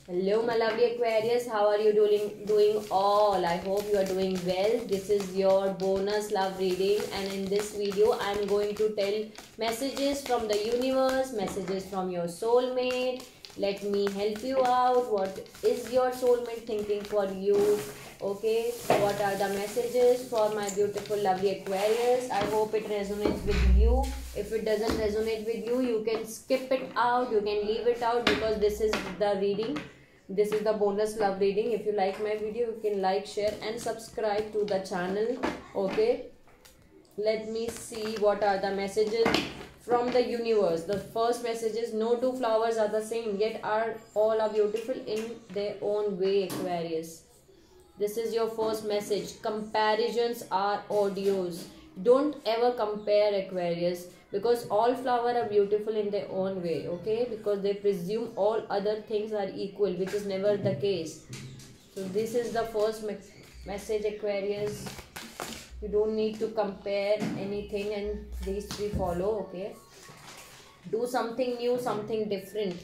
Hello, my lovely Aquarius. How are you doing all? I hope you are doing well. This is your bonus love reading, and in this video, I am going to tell messages from the universe, messages from your soulmate. Let me help you out. What is your soulmate thinking for you? Okay, what are the messages for my beautiful lovely Aquarius? I hope it resonates with you. If it doesn't resonate with you, you can skip it out, you can leave it out, because this is the reading, this is the bonus love reading. If you like my video, you can like, share and subscribe to the channel. Okay, let me see what are the messages from the universe. The first message is, no two flowers are the same, yet all are beautiful in their own way, Aquarius. This is your first message. Comparisons are odious. Don't ever compare, Aquarius, because all flowers are beautiful in their own way, okay? Because they presume all other things are equal, which is never the case. So this is the first message, Aquarius. You don't need to compare anything, and these three follow, okay? Do something new, something different.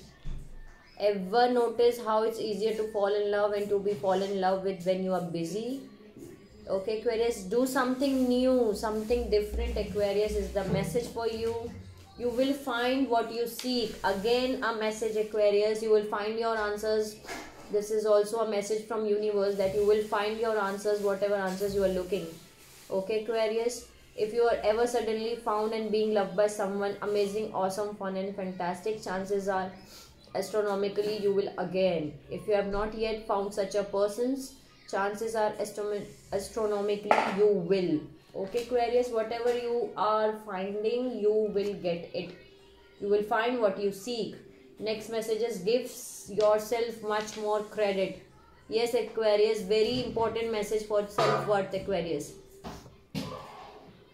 Ever notice how it's easier to fall in love and to be fall in love with when you are busy? Okay, Aquarius, do something new, something different, Aquarius, is the message for you. You will find what you seek. Again, a message, Aquarius. You will find your answers. This is also a message from universe that you will find your answers, whatever answers you are looking. Okay, Aquarius. If you are ever suddenly found and being loved by someone amazing, awesome, fun and fantastic, chances are astronomically you will again. If you have not yet found such a person's, chances are astronomically you will. Okay, Aquarius, whatever you are finding, you will get it. You will find what you seek. Next message is, give yourself much more credit. Yes, Aquarius, very important message for self-worth, Aquarius.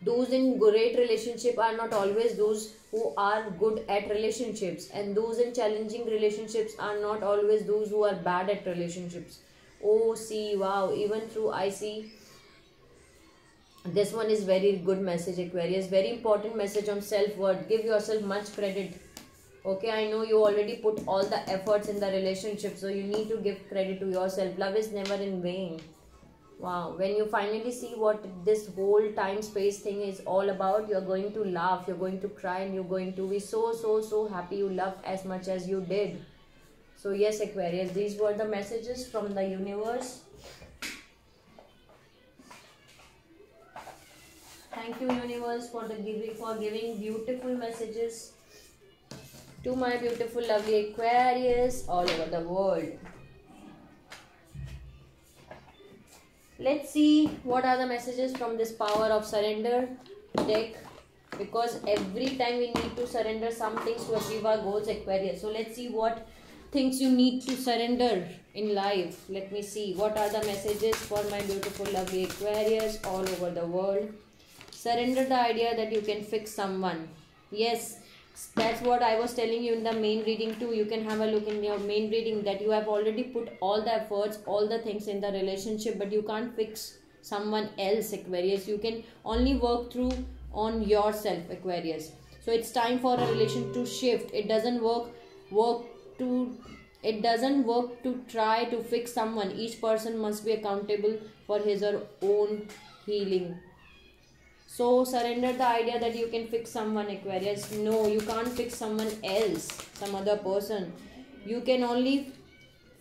Those in great relationship are not always those who are good at relationships, and those in challenging relationships are not always those who are bad at relationships. Oh, see, wow, even through I see this one is very good message, Aquarius. Very important message on self-worth. Give yourself much credit. Okay, I know you already put all the efforts in the relationship, so you need to give credit to yourself. Love is never in vain. Wow, when you finally see what this whole time space thing is all about, you're going to laugh, you're going to cry, and you're going to be so happy you loved as much as you did. So yes, Aquarius, these were the messages from the universe. Thank you, universe, for giving beautiful messages to my beautiful lovely Aquarius all over the world. Let's see what are the messages from this power of surrender deck, because every time we need to surrender some things to achieve our goals, Aquarius. So let's see what things you need to surrender in life. Let me see what are the messages for my beautiful lovely Aquarius all over the world. Surrender the idea that you can fix someone. Yes, that's what I was telling you in the main reading too. You can have a look in your main reading that you have already put all the efforts, all the things in the relationship, but you can't fix someone else, Aquarius. You can only work through on yourself, Aquarius. So it's time for a relation to shift. It doesn't work to try to fix someone. Each person must be accountable for his or own healing. So surrender the idea that you can fix someone, Aquarius. No, you can't fix someone else, some other person. You can only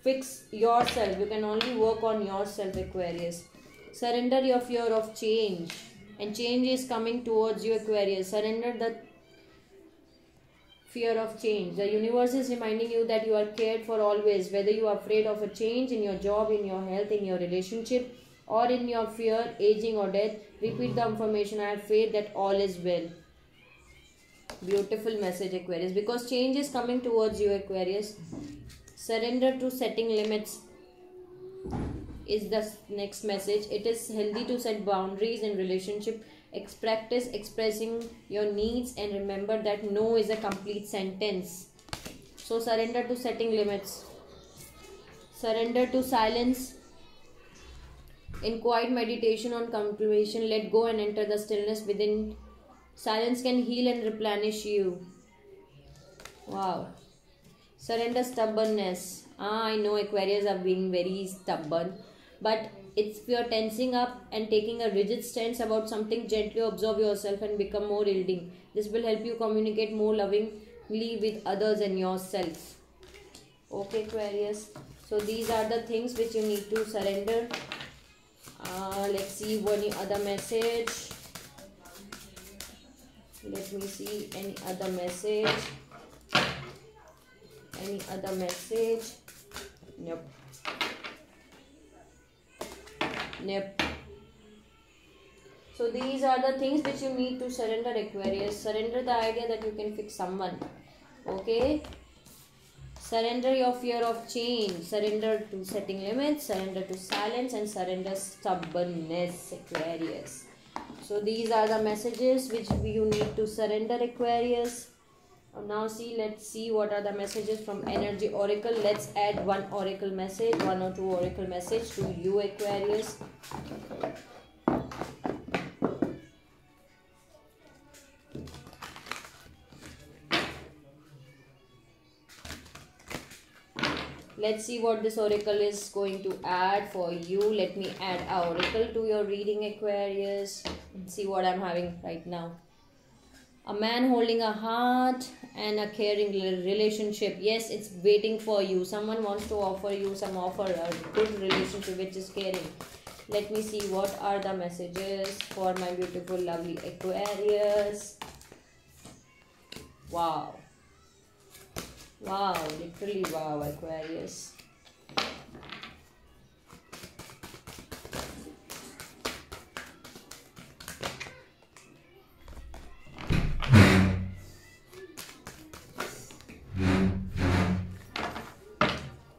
fix yourself. You can only work on yourself, Aquarius. Surrender your fear of change. And change is coming towards you, Aquarius. Surrender the fear of change. The universe is reminding you that you are cared for always. Whether you are afraid of a change in your job, in your health, in your relationship, or in your fear, aging or death, repeat the affirmation, I have faith that all is well. Beautiful message, Aquarius, because change is coming towards you, Aquarius. Surrender to setting limits is the next message. It is healthy to set boundaries in relationship. Practice expressing your needs, and remember that no is a complete sentence. So surrender to setting limits. Surrender to silence. In quiet meditation on contemplation, let go and enter the stillness within. Silence can heal and replenish you. Wow. Surrender stubbornness. I know Aquarius are being very stubborn, but if you're tensing up and taking a rigid stance about something, gently observe yourself and become more yielding. This will help you communicate more lovingly with others and yourself. Okay, Aquarius. So these are the things which you need to surrender. Let's see any other message. Let me see any other message. Any other message? Nope. Nope. So these are the things which you need to surrender, Aquarius. Surrender the idea that you can fix someone. Okay? Surrender your fear of change. Surrender to setting limits. Surrender to silence. And surrender stubbornness, Aquarius. So these are the messages which you need to surrender, Aquarius. Now let's see what are the messages from Energy Oracle. Let's add one oracle message, one or two oracle message to you, Aquarius. Let's see what this oracle is going to add for you. Let me add an oracle to your reading, Aquarius, and see what I'm having right now. A man holding a heart and a caring relationship. Yes, it's waiting for you. Someone wants to offer you a good relationship which is caring. Let me see what are the messages for my beautiful, lovely Aquarius. Wow. Wow, literally wow, Aquarius.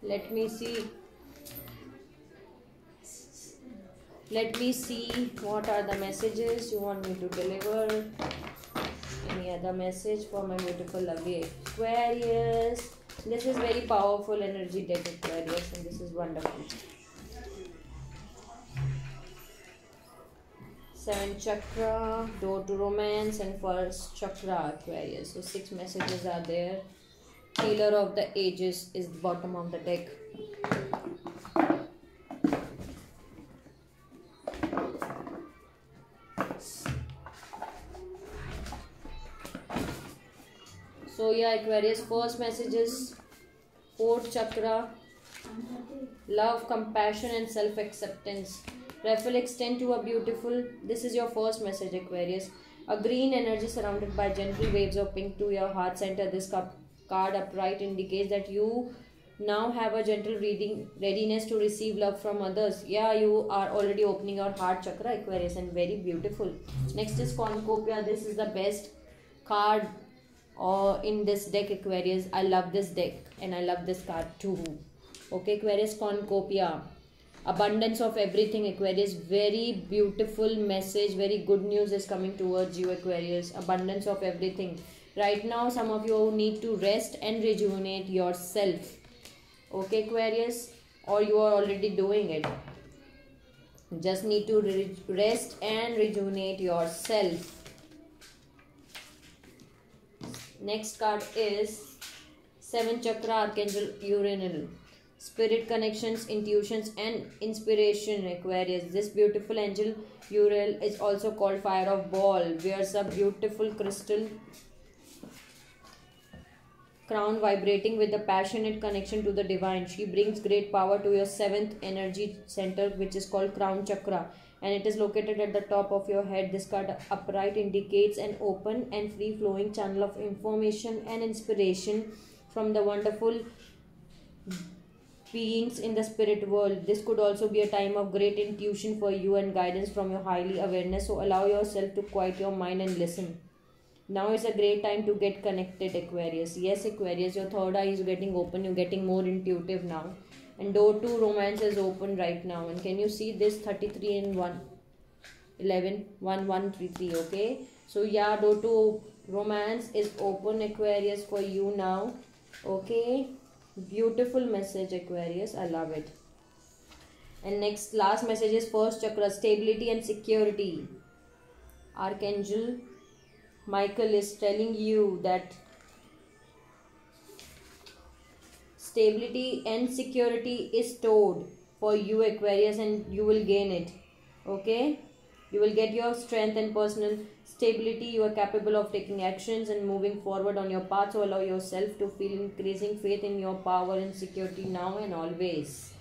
Let me see what are the messages you want me to deliver. Any other message for my beautiful, lovely Aquarius. This is very powerful energy deck, Aquarius, and this is wonderful. 7 chakra, door to romance, and first chakra, Aquarius. So 6 messages are there. Healer of the ages is the bottom of the deck. So yeah, Aquarius, first message is 4th chakra, love, compassion and self-acceptance. Reflex 10 to a beautiful. This is your first message, Aquarius. A green energy surrounded by gentle waves of pink to your heart center. This card upright indicates that you now have a gentle readiness to receive love from others. Yeah, you are already opening your heart chakra, Aquarius, and very beautiful. Next is Cornucopia. This is the best card in this deck, Aquarius. I love this deck and I love this card too. Okay, Aquarius, Cornucopia. Abundance of everything, Aquarius. Very beautiful message. Very good news is coming towards you, Aquarius. Abundance of everything. Right now, some of you need to rest and rejuvenate yourself. Okay, Aquarius? Or you are already doing it. Just need to rest and rejuvenate yourself. Next card is 7th chakra, Archangel Uriel. Spirit connections, intuitions and inspiration, Aquarius. This beautiful angel Uriel is also called Fire of Ball. Wears a beautiful crystal crown vibrating with a passionate connection to the divine. She brings great power to your 7th energy center, which is called Crown Chakra, and it is located at the top of your head. This card upright indicates an open and free flowing channel of information and inspiration from the wonderful beings in the spirit world. This could also be a time of great intuition for you and guidance from your highly awareness. So allow yourself to quiet your mind and listen. Now is a great time to get connected, Aquarius. Yes, Aquarius, your third eye is getting open. You're getting more intuitive now. And door to romance is open right now. And can you see this 33 and 1? 11, 1, 1, 3, 3, okay? So yeah, door to romance is open, Aquarius, for you now. Okay? Beautiful message, Aquarius. I love it. And next, last message is 1st chakra, stability and security. Archangel Michael is telling you that stability and security is stored for you, Aquarius, and you will gain it. Okay, you will get your strength and personal stability. You are capable of taking actions and moving forward on your path, so allow yourself to feel increasing faith in your power and security now and always.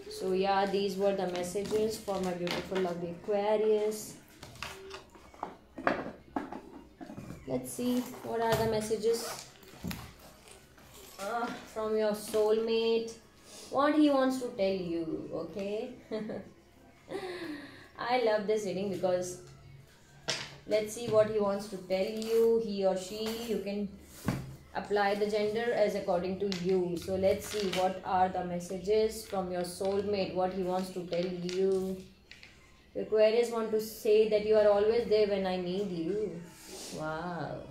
So yeah, these were the messages for my beautiful lovely Aquarius. Let's see what are the messages from your soulmate, what he wants to tell you. Okay. I love this reading because let's see what he wants to tell you. He or she, you can apply the gender as according to you. So let's see what are the messages from your soulmate, what he wants to tell you. Aquarius want to say that you are always there when I need you. Wow.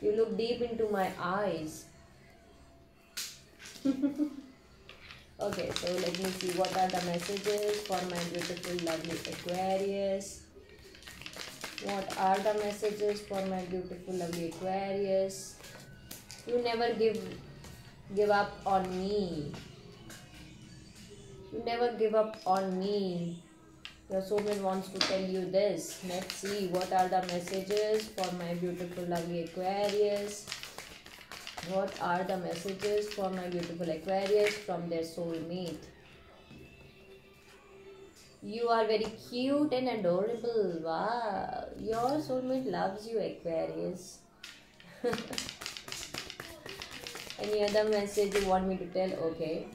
You look deep into my eyes. Okay, so let me see what are the messages for my beautiful lovely Aquarius. What are the messages for my beautiful lovely Aquarius? You never give up on me. You never give up on me. Your soulmate wants to tell you this. Let's see what are the messages for my beautiful lovely Aquarius. What are the messages for my beautiful Aquarius from their soulmate? You are very cute and adorable. Wow. Your soulmate loves you, Aquarius. Any other message you want me to tell? Okay.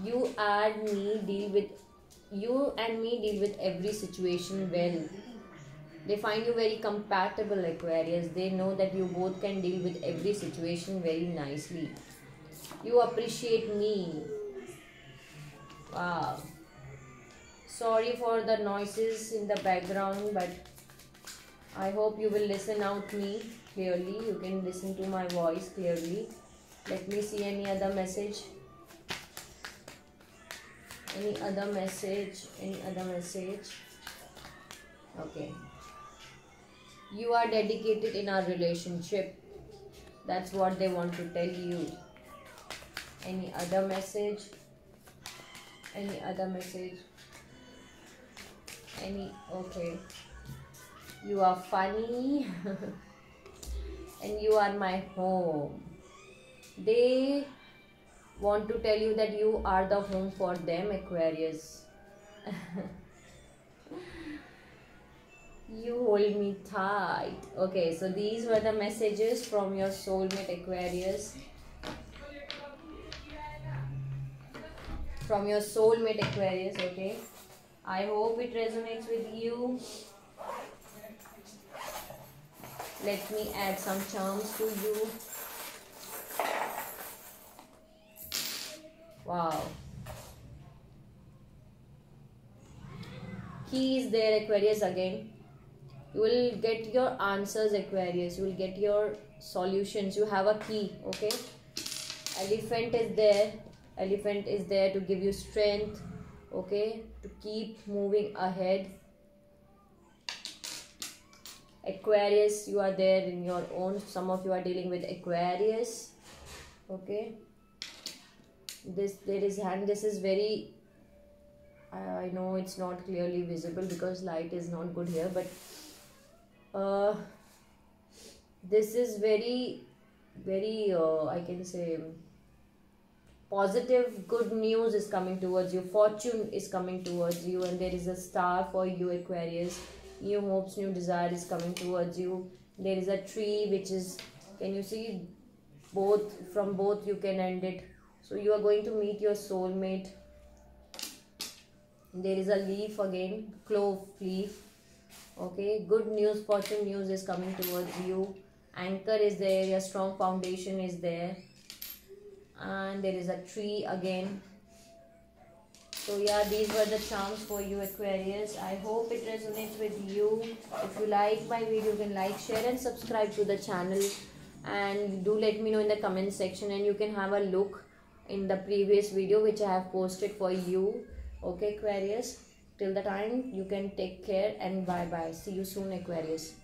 You and me deal with every situation well. They find you very compatible, Aquarius. They know that you both can deal with every situation very nicely. You appreciate me. Wow. Sorry for the noises in the background, but I hope you will listen out me clearly. You can listen to my voice clearly. Let me see any other message. Any other message? Any other message? Okay. You are dedicated in our relationship. That's what they want to tell you. Any other message? Any other message? Okay. You are funny. And you are my home. They want to tell you that you are the home for them, Aquarius. You hold me tight. Okay, so these were the messages from your soulmate, Aquarius. From your soulmate, Aquarius, okay. I hope it resonates with you. Let me add some charms to you. Wow. Key is there, Aquarius, again. You will get your answers, Aquarius. You will get your solutions. You have a key, okay. Elephant is there. Elephant is there to give you strength, okay, to keep moving ahead. Aquarius, you are there in your own. Some of you are dealing with Aquarius, okay. There is hand. This is very, I know it's not clearly visible because light is not good here, but this is very I can say positive, good news is coming towards you. Fortune is coming towards you, and there is a star for you, Aquarius. New hopes, new desire is coming towards you. There is a tree which is, can you see, from both you can end it. So you are going to meet your soulmate. There is a leaf again, clove leaf. Okay, good news, fortune news is coming towards you. Anchor is there, your strong foundation is there. And there is a tree again. So yeah, these were the charms for you, Aquarius. I hope it resonates with you. If you like my video, you can like, share and subscribe to the channel. And do let me know in the comment section, and you can have a look in the previous video which I have posted for you. Okay, Aquarius. Till the time, you can take care and bye bye. See you soon, Aquarius.